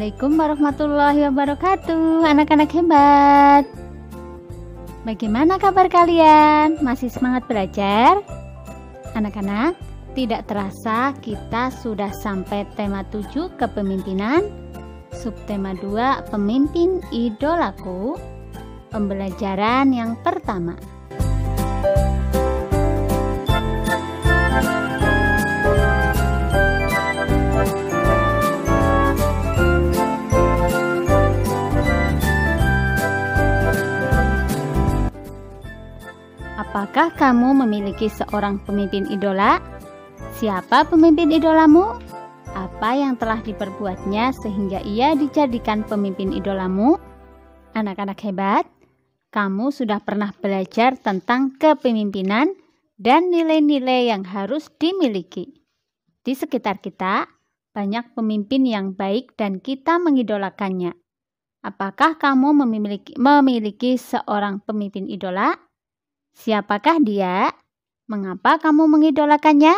Assalamualaikum warahmatullahi wabarakatuh, anak-anak hebat. Bagaimana kabar kalian? Masih semangat belajar? Anak-anak, tidak terasa kita sudah sampai tema 7 kepemimpinan, subtema 2 pemimpin idolaku, pembelajaran yang pertama. Apakah kamu memiliki seorang pemimpin idola? Siapa pemimpin idolamu? Apa yang telah diperbuatnya sehingga ia dijadikan pemimpin idolamu? Anak-anak hebat, kamu sudah pernah belajar tentang kepemimpinan dan nilai-nilai yang harus dimiliki. Di sekitar kita, banyak pemimpin yang baik dan kita mengidolakannya. Apakah kamu memiliki seorang pemimpin idola? Siapakah dia? Mengapa kamu mengidolakannya?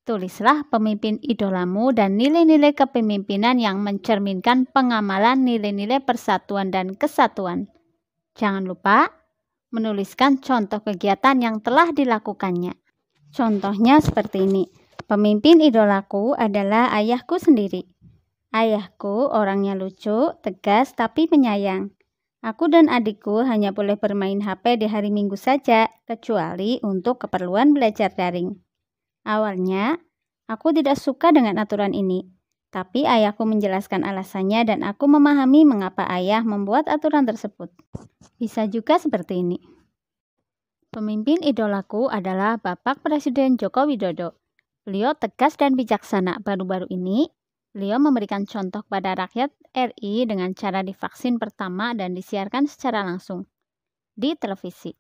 Tulislah pemimpin idolamu dan nilai-nilai kepemimpinan yang mencerminkan pengamalan nilai-nilai persatuan dan kesatuan. Jangan lupa menuliskan contoh kegiatan yang telah dilakukannya. Contohnya seperti ini. Pemimpin idolaku adalah ayahku sendiri. Ayahku orangnya lucu, tegas, tapi penyayang. Aku dan adikku hanya boleh bermain HP di hari Minggu saja, kecuali untuk keperluan belajar daring. Awalnya, aku tidak suka dengan aturan ini, tapi ayahku menjelaskan alasannya dan aku memahami mengapa ayah membuat aturan tersebut. Bisa juga seperti ini. Pemimpin idolaku adalah Bapak Presiden Joko Widodo. Beliau tegas dan bijaksana. Baru-baru ini, beliau memberikan contoh kepada rakyat RI dengan cara divaksin pertama dan disiarkan secara langsung di televisi.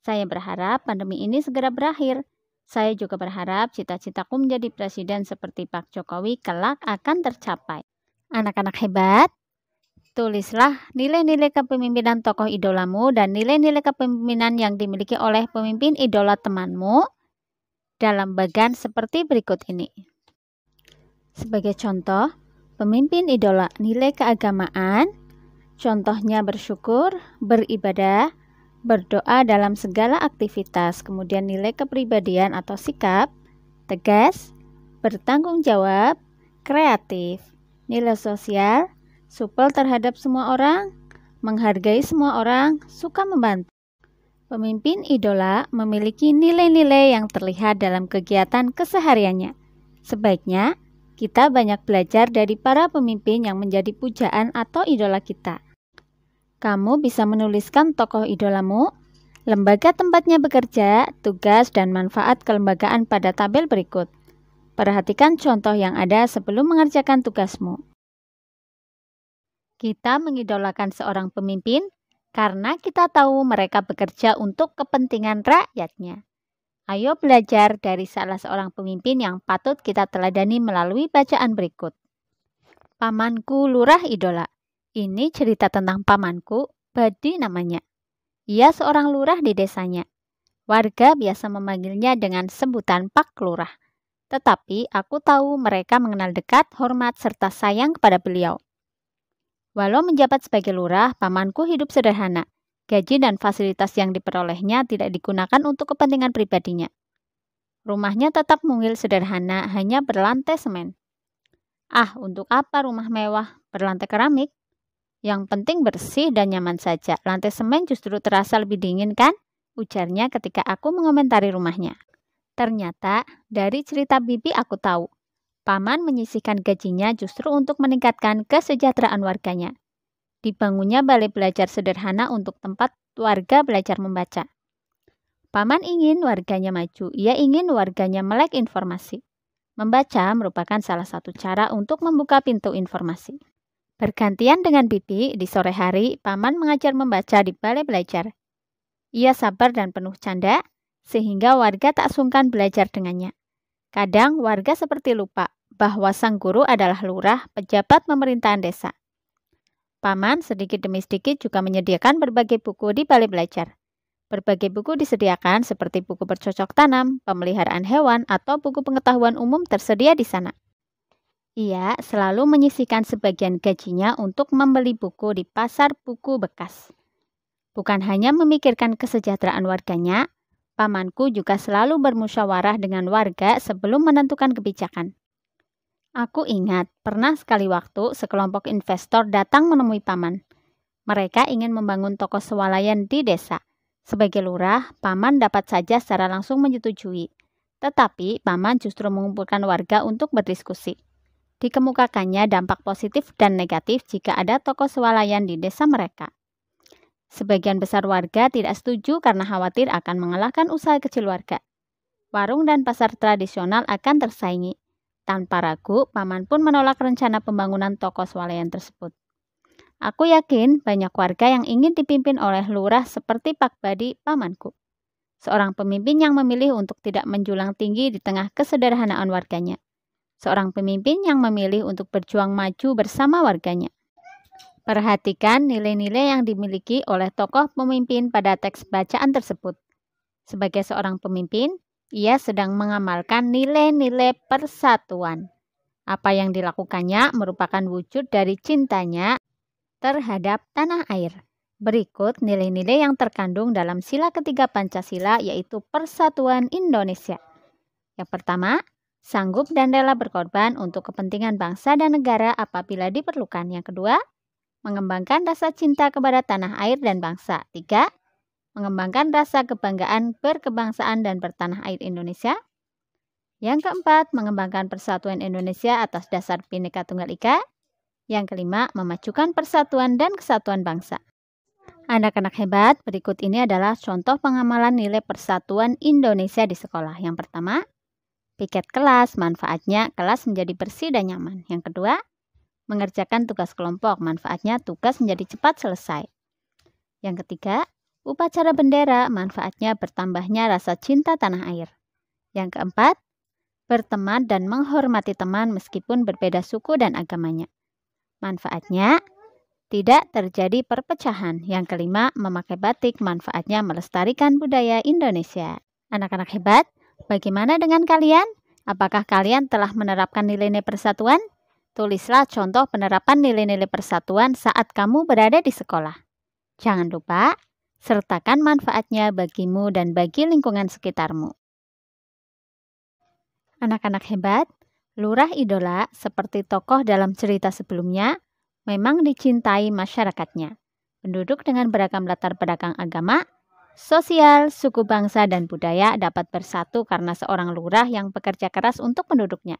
Saya berharap pandemi ini segera berakhir. Saya juga berharap cita-citaku menjadi presiden seperti Pak Jokowi kelak akan tercapai. Anak-anak hebat, tulislah nilai-nilai kepemimpinan tokoh idolamu dan nilai-nilai kepemimpinan yang dimiliki oleh pemimpin idola temanmu dalam bagan seperti berikut ini. Sebagai contoh, pemimpin idola nilai keagamaan, contohnya bersyukur, beribadah, berdoa dalam segala aktivitas, kemudian nilai kepribadian atau sikap, tegas, bertanggung jawab, kreatif, nilai sosial, supel terhadap semua orang, menghargai semua orang, suka membantu. Pemimpin idola memiliki nilai-nilai yang terlihat dalam kegiatan kesehariannya. Sebaiknya, kita banyak belajar dari para pemimpin yang menjadi pujaan atau idola kita. Kamu bisa menuliskan tokoh idolamu, lembaga tempatnya bekerja, tugas dan manfaat kelembagaan pada tabel berikut. Perhatikan contoh yang ada sebelum mengerjakan tugasmu. Kita mengidolakan seorang pemimpin karena kita tahu mereka bekerja untuk kepentingan rakyatnya. Ayo belajar dari salah seorang pemimpin yang patut kita teladani melalui bacaan berikut. Pamanku lurah idola. Ini cerita tentang pamanku, Badi namanya. Ia seorang lurah di desanya. Warga biasa memanggilnya dengan sebutan Pak Lurah. Tetapi aku tahu mereka mengenal dekat, hormat, serta sayang kepada beliau. Walau menjabat sebagai lurah, pamanku hidup sederhana. Gaji dan fasilitas yang diperolehnya tidak digunakan untuk kepentingan pribadinya. Rumahnya tetap mungil sederhana, hanya berlantai semen. Ah, untuk apa rumah mewah berlantai keramik? Yang penting bersih dan nyaman saja. Lantai semen justru terasa lebih dingin kan? Ujarnya ketika aku mengomentari rumahnya. Ternyata dari cerita bibi aku tahu, paman menyisihkan gajinya justru untuk meningkatkan kesejahteraan warganya. Dibangunnya balai belajar sederhana untuk tempat warga belajar membaca. Paman ingin warganya maju, ia ingin warganya melek informasi. Membaca merupakan salah satu cara untuk membuka pintu informasi. Bergantian dengan bibi, di sore hari, paman mengajar membaca di balai belajar. Ia sabar dan penuh canda, sehingga warga tak sungkan belajar dengannya. Kadang warga seperti lupa bahwa sang guru adalah lurah, pejabat pemerintahan desa. Paman sedikit demi sedikit juga menyediakan berbagai buku di balai belajar. Berbagai buku disediakan seperti buku bercocok tanam, pemeliharaan hewan, atau buku pengetahuan umum tersedia di sana. Ia selalu menyisihkan sebagian gajinya untuk membeli buku di pasar buku bekas. Bukan hanya memikirkan kesejahteraan warganya, pamanku juga selalu bermusyawarah dengan warga sebelum menentukan kebijakan. Aku ingat pernah sekali waktu sekelompok investor datang menemui paman. Mereka ingin membangun toko swalayan di desa. Sebagai lurah, paman dapat saja secara langsung menyetujui. Tetapi paman justru mengumpulkan warga untuk berdiskusi. Dikemukakannya dampak positif dan negatif jika ada toko swalayan di desa mereka. Sebagian besar warga tidak setuju karena khawatir akan mengalahkan usaha kecil warga. Warung dan pasar tradisional akan tersaingi. Tanpa ragu, paman pun menolak rencana pembangunan toko swalayan tersebut. Aku yakin banyak warga yang ingin dipimpin oleh lurah seperti Pak Badi, pamanku. Seorang pemimpin yang memilih untuk tidak menjulang tinggi di tengah kesederhanaan warganya. Seorang pemimpin yang memilih untuk berjuang maju bersama warganya. Perhatikan nilai-nilai yang dimiliki oleh tokoh pemimpin pada teks bacaan tersebut. Sebagai seorang pemimpin, ia sedang mengamalkan nilai-nilai persatuan. Apa yang dilakukannya merupakan wujud dari cintanya terhadap tanah air. Berikut nilai-nilai yang terkandung dalam sila ketiga Pancasila, yaitu Persatuan Indonesia. Yang pertama, sanggup dan rela berkorban untuk kepentingan bangsa dan negara apabila diperlukan. Yang kedua, mengembangkan rasa cinta kepada tanah air dan bangsa. 3. Mengembangkan rasa kebanggaan berkebangsaan dan bertanah air Indonesia. Yang keempat, mengembangkan persatuan Indonesia atas dasar Bhinneka Tunggal Ika. Yang kelima, memajukan persatuan dan kesatuan bangsa. Anak-anak hebat, berikut ini adalah contoh pengamalan nilai persatuan Indonesia di sekolah. Yang pertama, piket kelas, manfaatnya kelas menjadi bersih dan nyaman. Yang kedua, mengerjakan tugas kelompok, manfaatnya tugas menjadi cepat selesai. Yang ketiga, upacara bendera, manfaatnya bertambahnya rasa cinta tanah air. Yang keempat, berteman dan menghormati teman meskipun berbeda suku dan agamanya. Manfaatnya, tidak terjadi perpecahan. Yang kelima, memakai batik, manfaatnya melestarikan budaya Indonesia. Anak-anak hebat, bagaimana dengan kalian? Apakah kalian telah menerapkan nilai-nilai persatuan? Tulislah contoh penerapan nilai-nilai persatuan saat kamu berada di sekolah. Jangan lupa, sertakan manfaatnya bagimu dan bagi lingkungan sekitarmu. Anak-anak hebat, lurah idola seperti tokoh dalam cerita sebelumnya memang dicintai masyarakatnya. Penduduk dengan beragam latar belakang agama, sosial, suku bangsa, dan budaya dapat bersatu karena seorang lurah yang bekerja keras untuk penduduknya.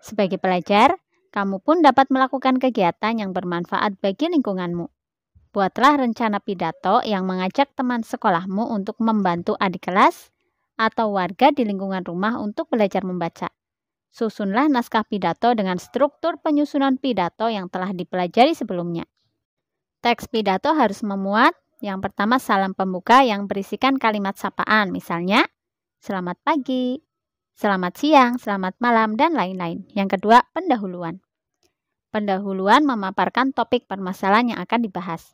Sebagai pelajar, kamu pun dapat melakukan kegiatan yang bermanfaat bagi lingkunganmu. Buatlah rencana pidato yang mengajak teman sekolahmu untuk membantu adik kelas atau warga di lingkungan rumah untuk belajar membaca. Susunlah naskah pidato dengan struktur penyusunan pidato yang telah dipelajari sebelumnya. Teks pidato harus memuat yang pertama salam pembuka yang berisikan kalimat sapaan, misalnya selamat pagi, selamat siang, selamat malam, dan lain-lain. Yang kedua, pendahuluan. Pendahuluan memaparkan topik permasalahan yang akan dibahas.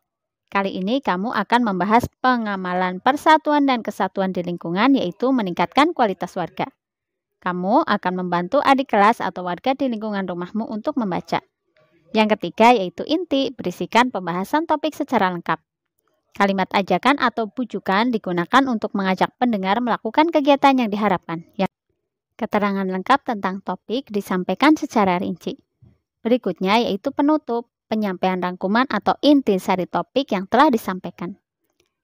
Kali ini kamu akan membahas pengamalan persatuan dan kesatuan di lingkungan, yaitu meningkatkan kualitas warga. Kamu akan membantu adik kelas atau warga di lingkungan rumahmu untuk membaca. Yang ketiga yaitu inti, berisikan pembahasan topik secara lengkap. Kalimat ajakan atau bujukan digunakan untuk mengajak pendengar melakukan kegiatan yang diharapkan. Keterangan lengkap tentang topik disampaikan secara rinci. Berikutnya yaitu penutup, penyampaian rangkuman atau inti sari topik yang telah disampaikan.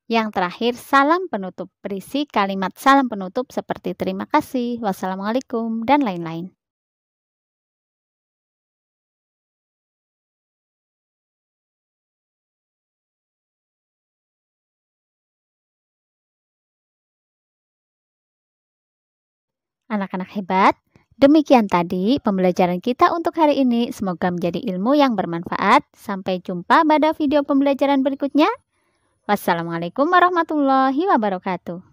Yang terakhir, salam penutup, berisi kalimat salam penutup seperti terima kasih, wassalamualaikum, dan lain-lain. Anak-anak hebat, demikian tadi pembelajaran kita untuk hari ini. Semoga menjadi ilmu yang bermanfaat. Sampai jumpa pada video pembelajaran berikutnya. Wassalamualaikum warahmatullahi wabarakatuh.